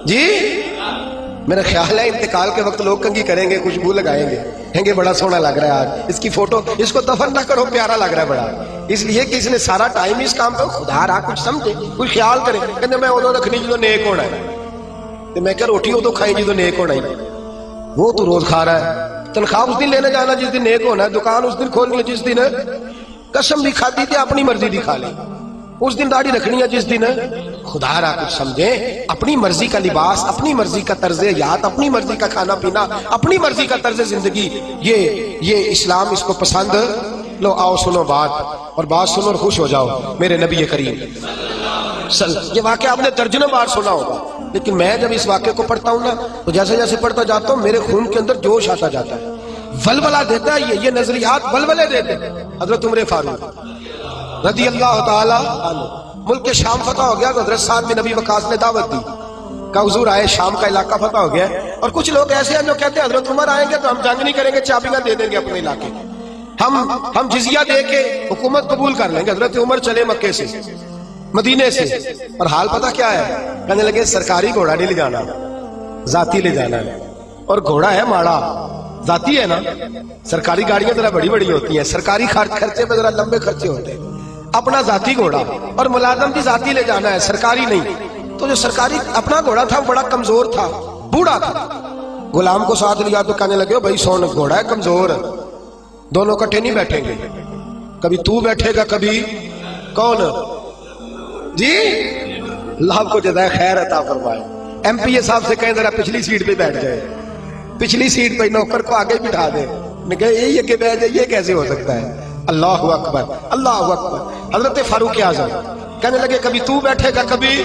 جی؟ میرا خیال ہے انتقال کے وقت لوگ کنگھی کریں گے، خوشبو لگائیں گے، کہیں گے بڑا سونا لگ رہا ہے آج، اس کی فوٹو، اس کو دفن نہ کرو، پیارا لگ رہا ہے بڑا، اس لیے کہ اس نے سارا ٹائم اس کام پہ، خدا رہا کچھ سمجھے، کوئی خیال کرے، کہتے میں ادو رکھنی جدو نیک ہونا ہے، تو میں کہ روٹی ادو کھائی جدو نیک ہونا ہے، وہ تو روز کھا رہا ہے، تنخواہ اس دن لینے جانا جس دن نیک ہونا ہے، دکان اس دن کھولنی ہے جس دن قسم بھی کھاتی تھی، اپنی مرضی بھی کھا لی، اس دن داڑھی رکھنی ہے جس دن خدا را کچھ سمجھیں، اپنی مرضی کا لباس، اپنی مرضی کا طرز حیات، اپنی مرضی کا کھانا پینا، اپنی مرضی کا طرز زندگی، یہ اسلام اس کو پسند۔ لو آؤ سنو بات، اور بات سنو اور خوش ہو جاؤ، میرے نبی کریم یہ واقعہ آپ نے درجنوں بار سنا ہوگا، لیکن میں جب اس واقعے کو پڑھتا ہوں نا تو جیسے جیسے پڑھتا جاتا ہوں میرے خون کے اندر جوش آتا جاتا ہے، ولولہ دیتا ہے یہ نظریات ولولے دیتے ہیں۔ حضرت عمر فاروق رضی اللہ تعالی عنہ، ملک شام فتح ہو گیا تو حضرت سعد بن ابی وقاص نے دعوت دی کہ حضور آئے، شام کا علاقہ فتح ہو گیا، اور کچھ لوگ ایسے ہیں جو کہتے ہیں حضرت عمر آئیں گے تو ہم جنگ نہیں کریں گے، چابیاں دے دیں گے اپنے علاقے، ہم جزیہ دے کے حکومت قبول کر لیں گے۔ حضرت عمر چلے مکے سے، مدینے سے، اور حال پتہ کیا ہے؟ کہنے لگے سرکاری گھوڑا نہیں لے جانا، ذاتی لے جانا ہے، اور گھوڑا ہے ماڑا، ذاتی ہے نا، سرکاری گاڑیاں ذرا بڑی بڑی ہوتی ہیں، سرکاری خرچے پہ ذرا لمبے خرچے ہوتے ہیں، اپنا ذاتی گھوڑا، اور ملازم بھی ذاتی لے جانا ہے، سرکاری نہیں۔ تو جو سرکاری اپنا گھوڑا تھا وہ بڑا کمزور تھا، بوڑھا تھا، غلام کو ساتھ لیا تو کہنے لگے بھائی سون گھوڑا ہے کمزور، دونوں کٹھے نہیں بیٹھیں گے، کبھی تو بیٹھے گا کبھی کون جی؟ اللہ کو جزائے خیر عطا فرمائے۔ ایم پی اے صاحب سے کہیں ذرا پچھلی سیٹ پہ بیٹھ جائے، پچھلی سیٹ پہ نوکر کو آگے بٹھا دے، میں کہے یہ کہ بیٹھ جائے، یہ کیسے ہو سکتا ہے؟ اللہ اکبر، اللہ اکبر۔ حضرت فاروق اعظم کہنے لگے کبھی تو بیٹھے گا کبھی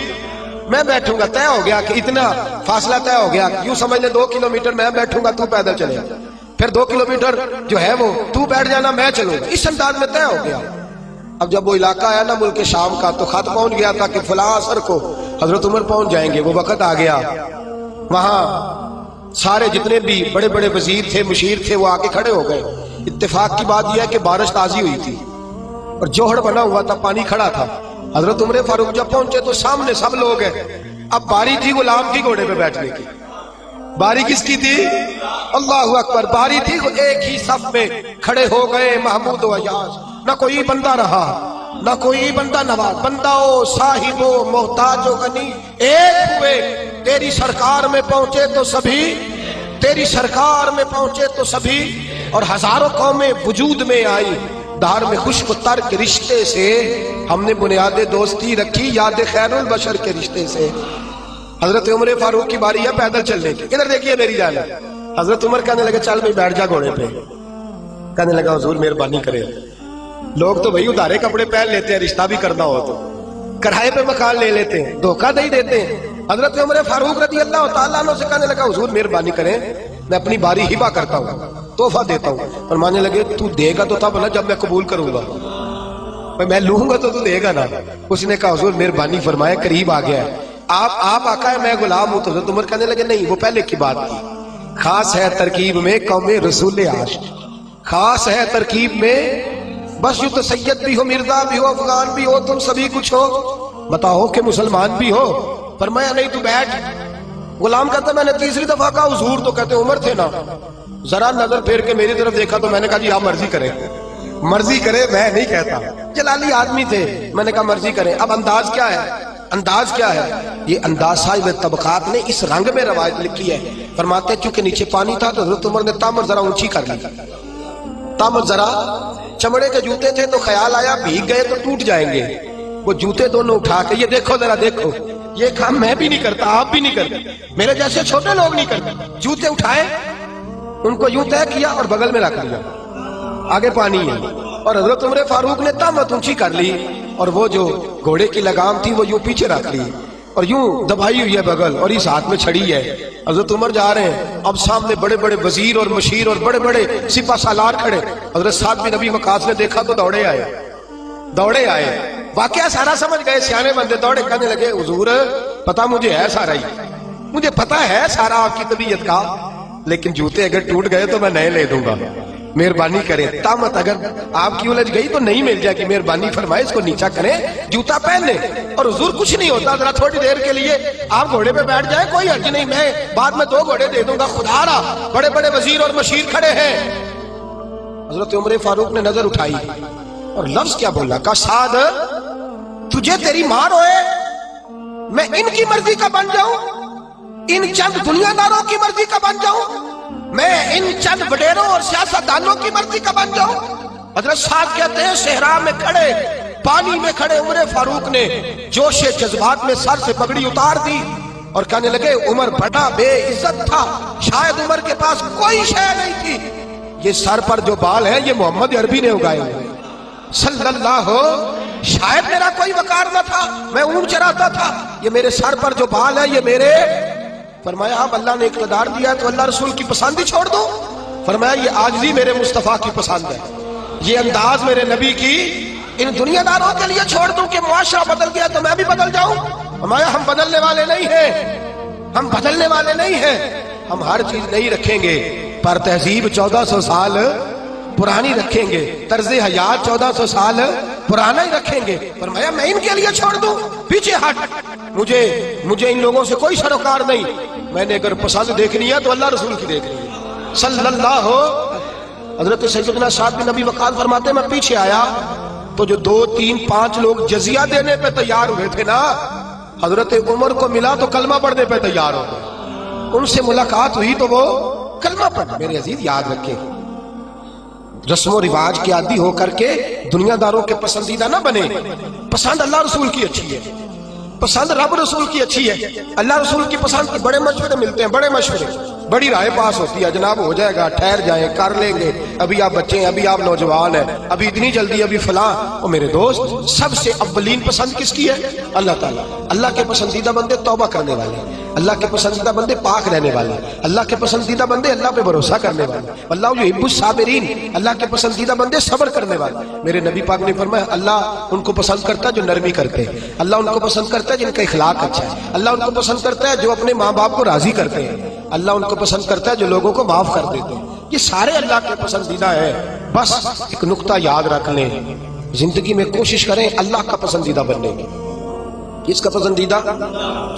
میں بیٹھوں گا، طے ہو گیا کہ اتنا فاصلہ طے ہو گیا، یوں سمجھ لے 2 کلومیٹر میں بیٹھوں گا، تو پیدل چلے گا، پھر 2 کلومیٹر جو ہے وہ تو بیٹھ جانا، میں چلوں گا، اس انداز میں طے ہو گیا۔ اب جب وہ علاقہ آیا نا ملک شام کا تو خط پہنچ گیا تھا کہ فلاں عصر کو حضرت عمر پہنچ جائیں گے، وہ وقت آ گیا، وہاں سارے جتنے بھی بڑے بڑے وزیر تھے، مشیر تھے، وہ آ کے کھڑے ہو گئے۔ اتفاق کی بات یہ ہے کہ بارش تازی ہوئی تھی اور جوہر بنا ہوا تھا، پانی کھڑا تھا۔ حضرت عمر فاروق جب پہنچے تو سامنے سب لوگ ہیں، اب باری تھی غلام کی گھوڑے پہ بیٹھنے کی، باری کس کی تھی؟ اللہ اکبر. باری تھی. ایک ہی صف میں کھڑے ہو گئے محمود و ایاز. نہ کوئی بندہ رہا نہ کوئی بندہ نواز. بندہ ہو صاحب ہو محتاج و غنی ایک ہوئے. تیری سرکار میں پہنچے تو سبھی، تیری سرکار میں پہنچے تو سبھی. اور ہزاروں قومیں وجود میں آئی. دھار میں خشک و تر کے رشتے سے ہم نے بنیاد دوستی رکھی، یاد خیر البشر کے رشتے سے. حضرت عمر فاروق کی باری ہے پیدل چلنے کی. ادھر دیکھیے میری جان. حضرت عمر کہنے لگے چل بھائی بیٹھ جا گھوڑے پہ. کہنے لگا حضور مہربانی کرے. لوگ تو بھائی ادھارے کپڑے پہن لیتے ہیں، رشتہ بھی کرنا ہو تو کرائے پہ مکان لے لیتے ہیں، دھوکہ دے دیتے ہیں. حضرت عمر فاروق رضی اللہ تعالیٰ عنہ سے کہنے لگا حضور مہربانی کریں، میں اپنی باری ہبہ کرتا ہوں، تحفہ دیتا ہوں. اور ماننے لگے تو دے گا تو تب نا جب میں قبول کروں گا، میں لوں گا تو دے گا نا. اس نے کہا حضور مہربانی فرمائے قریب آ گیا ہے، آپ آقا ہے میں غلام ہوں. تو حضرت عمر کہنے لگے نہیں، وہ پہلے کی بات تھی. خاص ہے ترکیب میں قوم رسول عاشق، خاص ہے ترکیب میں. بس یوں تو سید بھی ہو، مرزا بھی ہو، افغان بھی ہو، تم سبھی کچھ ہو، بتاؤ کہ مسلمان بھی ہو. فرمایا نہیں تو بیٹھ. غلام کہتا میں نے تیسری دفعہ کہا حضور، تو کہتے عمر تھے نا. ذرا نظر پھیر کے میری طرف دیکھا تو میں نے کہا جی آپ مرضی کریں، مرضی کرے، میں نہیں کہتا. جلالی آدمی تھے. میں نے کہا مرضی کریں. اب انداز کیا ہے؟ انداز کیا ہے؟ یہ انداز صاحب طبقات نے اس رنگ میں روایت لکھی ہے. فرماتے ہیں چونکہ نیچے پانی تھا تو حضرت عمر نے تامر ذرا اونچی کر لی. تامر ذرا، چمڑے کے جوتے تھے تو خیال آیا بھیگ گئے تو ٹوٹ جائیں گے. وہ جوتے دونوں اٹھا کے یہ دیکھو ذرا دیکھو، یہ کام میں بھی نہیں کرتا، آپ بھی نہیں کرتے، میرے جیسے چھوٹے لوگ نہیں کرتے. جوتے اٹھائے، ان کو یوں طے کیا اور بغل میں رکھ لیا، آگے پانی ہے. اور حضرت عمر فاروق نے تامت اونچی کر لی اور وہ جو گھوڑے کی لگام تھی وہ یوں پیچھے رکھ لی اور یوں دبائی ہوئی ہے بغل، اور اس ہاتھ میں چھڑی ہے. حضرت عمر جا رہے ہیں، اب سامنے بڑے بڑے وزیر اور مشیر اور بڑے بڑے سپہ سالار کھڑے. حضرت سعد بن نبی وقاص نے دیکھا تو دوڑے آئے، دوڑے آئے. واقعہ سارا سمجھ گئے، سیانے بندے دوڑے. کہنے لگے حضور پتا مجھے ہے سارا ہی، مجھے پتا ہے سارا آپ کی طبیعت کا، لیکن جوتے اگر ٹوٹ گئے تو میں نئے لے دوں گا، مہربانی کریں. تامت اگر آپ کی الجھ گئی تو نہیں مل جائے گی، مہربانی فرمائے اس کو نیچا کریں، جوتا پہن لیں. اور حضور کچھ نہیں ہوتا، ذرا تھوڑی دیر کے لیے آپ گھوڑے پہ بیٹھ جائیں، کوئی حرج نہیں، میں بعد میں 2 گھوڑے دے دوں گا. خدا را بڑے بڑے وزیر اور مشیر کھڑے ہیں. حضرت عمر فاروق نے نظر اٹھائی اور لفظ کیا بولا؟ کہا سعد تجھے تیری ماں روئے، میں ان کی مرضی کا بن جاؤں، ان چند دنیا داروں کی مرضی کا بن جاؤں، میں ان چند وڈیروں اور سیاستدانوں کی مرضی کا بن جاؤں. حضرت سعد کہتے ہیں صحرا میں کھڑے، پانی میں کھڑے عمر فاروق نے جوش جذبات میں سر سے پگڑی اتار دی اور کہنے لگے عمر بڑا بے عزت تھا، شاید عمر کے پاس کوئی شے نہیں تھی. یہ سر پر جو بال ہے یہ محمد عربی نے اگائے ہوئے صلی اللہ، شاید میرا کوئی وقار نہ تھا، میں اونٹ چراتا تھا، یہ میرے سر پر جو بال ہے یہ میرے. فرمایا اب اللہ نے اقتدار دیا تو اللہ رسول کی پسند ہی چھوڑ دو. فرمایا یہ عاجزی میرے مصطفیٰ کی پسند ہے، یہ انداز میرے نبی کی ان دنیا داروں کے لیے چھوڑ دوں کہ معاشرہ بدل گیا تو میں بھی بدل جاؤں. فرمایا ہم بدلنے والے نہیں ہیں، ہم بدلنے والے نہیں ہیں، ہم ہر چیز نہیں رکھیں گے پر تہذیب 1400 سال پرانی رکھیں گے، طرز حیات 1400 سال پرانا ہی رکھیں گے. فرمایا میں ان کے لیے چھوڑ دوں، پیچھے ہٹ، مجھے ان لوگوں سے کوئی سروکار نہیں، میں نے اگر پسند دیکھنی ہے تو اللہ رسول کی دیکھنی ہے صلی اللہ. حضرت سیدنا سعد بن نبی وقاص فرماتے ہیں میں پیچھے آیا تو جو 2 3 5 لوگ جزیہ دینے پہ تیار ہوئے تھے نا، حضرت عمر کو ملا تو کلمہ پڑھنے پہ تیار ہو گئے. ان سے ملاقات ہوئی تو وہ کلمہ پڑھ. میرے عزیز یاد رکھیں، رسم و رواج کے عادی ہو کر کے دنیا داروں کے پسندیدہ نہ بنے. پسند اللہ رسول کی اچھی ہے، پسند رب رسول کی اچھی ہے. اللہ رسول کی پسند بڑے مشورے ملتے ہیں، بڑے مشورے، بڑی رائے پاس ہوتی ہے، جناب ہو جائے گا، ٹھہر جائیں، کر لیں گے، ابھی آپ بچے ہیں، ابھی آپ نوجوان ہیں، ابھی اتنی جلدی، ابھی فلاں. اور میرے دوست سب سے اولین پسند کس کی ہے؟ اللہ تعالیٰ. اللہ کے پسندیدہ بندے توبہ کرنے والے، اللہ کے پسندیدہ بندے پاک رہنے والے، اللہ کے پسندیدہ بندے اللہ پہ بھروسہ کرنے والے، اللہ یحب الصابرین، اللہ کے پسندیدہ بندے صبر کرنے والے. میرے نبی پاک نے فرمایا اللہ ان کو پسند کرتا ہے جو نرمی کرتے ہیں، اللہ ان کو پسند کرتا ہے جن کا اخلاق اچھا ہے، اللہ ان کو پسند کرتا ہے جو اپنے ماں باپ کو راضی کرتے ہیں، اللہ ان کو پسند کرتا ہے جو لوگوں کو معاف کر دیتے ہیں. یہ سارے اللہ کے پسندیدہ ہیں. بس ایک نقطہ یاد رکھ لیں، زندگی میں کوشش کریں اللہ کا پسندیدہ بننے کی. کس کا پسندیدہ؟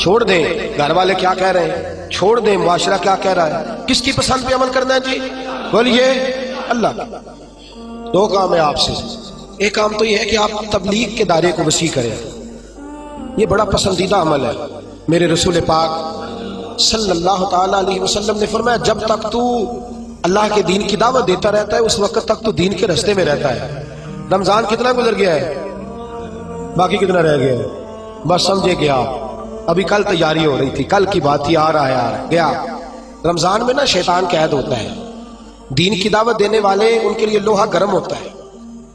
چھوڑ دیں گھر والے کیا کہہ رہے ہیں، چھوڑ دیں معاشرہ کیا کہہ رہا ہے، کس کی پسند پہ عمل کرنا ہے جی؟ بولیے اللہ کا۔ دو کام ہے آپ سے، ایک کام تو یہ ہے کہ آپ تبلیغ کے دائرے کو وسیع کریں، یہ بڑا پسندیدہ عمل ہے۔ میرے رسول پاک صلی اللہ تعالی علیہ وسلم نے فرمایا جب تک تو اللہ کے دین کی دعوت دیتا رہتا ہے اس وقت تک تو دین کے راستے میں رہتا ہے۔ رمضان کتنا گزر گیا ہے، باقی کتنا رہ گیا ہے؟ بس سمجھے گیا، ابھی کل تیاری ہو رہی تھی، کل کی بات تھی، آ رہا ہے آ رہا ہے گیا۔ رمضان میں نا شیطان قید ہوتا ہے، دین کی دعوت دینے والے ان کے لیے لوہا گرم ہوتا ہے،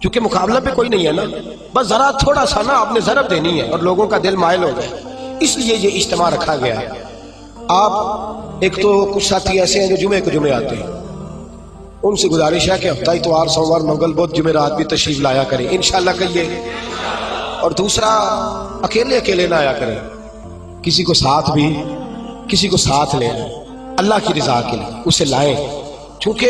کیونکہ مقابلہ پہ کوئی نہیں ہے نا، بس ذرا تھوڑا سا نا آپ نے ضرب دینی ہے اور لوگوں کا دل مائل ہو جائے، اس لیے یہ اجتماع رکھا گیا ہے۔ آپ ایک تو کچھ ساتھی ایسے ہیں جو جمعے کو جمعے آتے ہیں، ان سے گزارش ہے کہ ہفتہ اتوار سوموار منگل بدھ جمعرات بھی تشریف لایا کریں انشاءاللہ کہیے، اور دوسرا اکیلے اکیلے نہ آیا کریں، کسی کو ساتھ بھی، کسی کو ساتھ لے لیں اللہ کی رضا کے لیے، اسے لائیں، چونکہ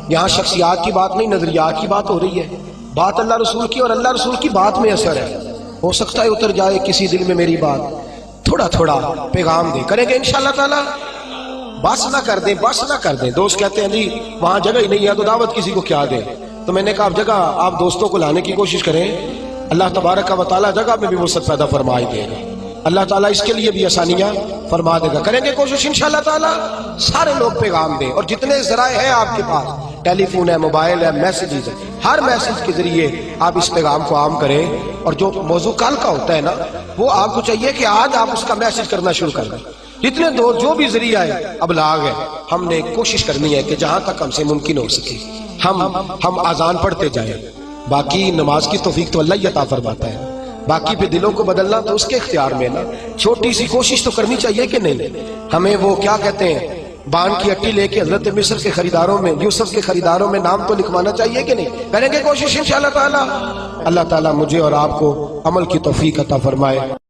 یہاں شخصیات کی بات نہیں نظریات کی بات ہو رہی ہے، بات اللہ رسول کی، اور اللہ رسول کی بات میں اثر ہے، ہو سکتا ہے اتر جائے کسی دل میں میری بات، تھوڑا تھوڑا پیغام دے کریں گے انشاءاللہ تعالی، بس نہ کر دیں، بس نہ کر دیں۔ دوست کہتے ہیں جی وہاں جگہ ہی نہیں ہے تو دعوت کسی کو کیا دیں، تو میں نے کہا اب جگہ آپ دوستوں کو لانے کی کوشش کریں، اللہ تبارک و تعالیٰ جگہ میں بھی وسعت پیدا فرمائے دے گا، اللہ تعالیٰ اس کے لیے بھی آسانیاں فرما دے گا، کریں گے کوشش انشاءاللہ تعالیٰ سارے لوگ پیغام دیں، اور جتنے ذرائع ہیں آپ کے پاس، ٹیلی فون ہے، موبائل ہے، میسیجز ہے، ہر میسیج کے ذریعے آپ اس پیغام کو عام کریں، اور جو موضوع کل کا ہوتا ہے نا وہ آپ کو چاہیے کہ آج آپ اس کا میسیج کرنا شروع کر دیں، جتنے جو بھی ذریعہ ہے ابلاغ ہے، ہم نے کوشش کرنی ہے کہ جہاں تک ہم سے ممکن ہو سکے ہم اذان پڑھتے جائیں، باقی نماز کی توفیق تو اللہ ہی عطا فرماتا ہے، باقی پہ دلوں کو بدلنا تو اس کے اختیار میں نا، چھوٹی سی کوشش تو کرنی چاہیے کہ نہیں؟ ہمیں وہ کیا کہتے ہیں بان کی اٹی لے کے حضرت مصر کے خریداروں میں، یوسف کے خریداروں میں نام تو لکھوانا چاہیے کہ نہیں؟ کریں گے کوشش انشاءاللہ تعالی، اللہ تعالیٰ مجھے اور آپ کو عمل کی توفیق عطا فرمائے۔